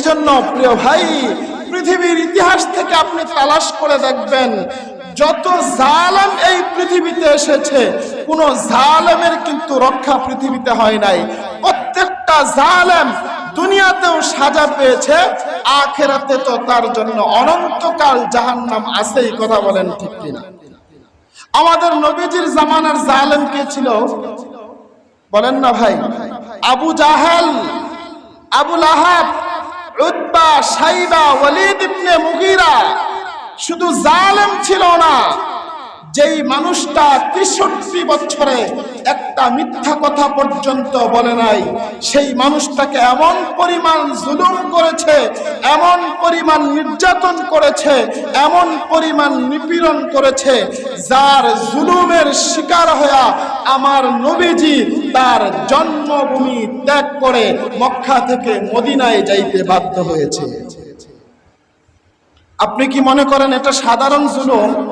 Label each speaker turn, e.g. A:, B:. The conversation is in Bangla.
A: জন্য প্রিয় ভাই, পৃথিবীর ইতিহাস থেকে আপনি তালাশ করে দেখবেন, যত জালেম এই পৃথিবীতে এসেছে, কোন জালেমের কিন্তু রক্ষা পৃথিবীতে হয় নাই। প্রত্যেকটা জালেম দুনিয়াতেও সাজা পেয়েছে, আখিরাতে তো তার জন্য অনন্তকাল জাহান্নাম আছেই। কথা বলেন ঠিক কিনা? আমাদের নবীজির জামানার জালেম কে ছিল বলেন না ভাই? আবু জাহেল, আবু লাহাব, উতবা, সাইবা, ওয়ালিদ ইবনে মুগীরা। শুধু জালেম ছিল না, যেই মানুষটা ৬৩ বছরে একটা মিথ্যা কথা পর্যন্ত বলে নাই, সেই মানুষটাকে এমন পরিমাণ জুলুম করেছে, এমন পরিমাণ নির্যাতন করেছে, এমন পরিমাণ নিপীড়ন করেছে, যার জুলুমের শিকার হয়ে আমার নবীজি তার জন্মভূমি ত্যাগ করে মক্কা থেকে মদিনায় যাইতে বাধ্য হয়েছে। আপনি কি মনে করেন এটা সাধারণ জুলুম?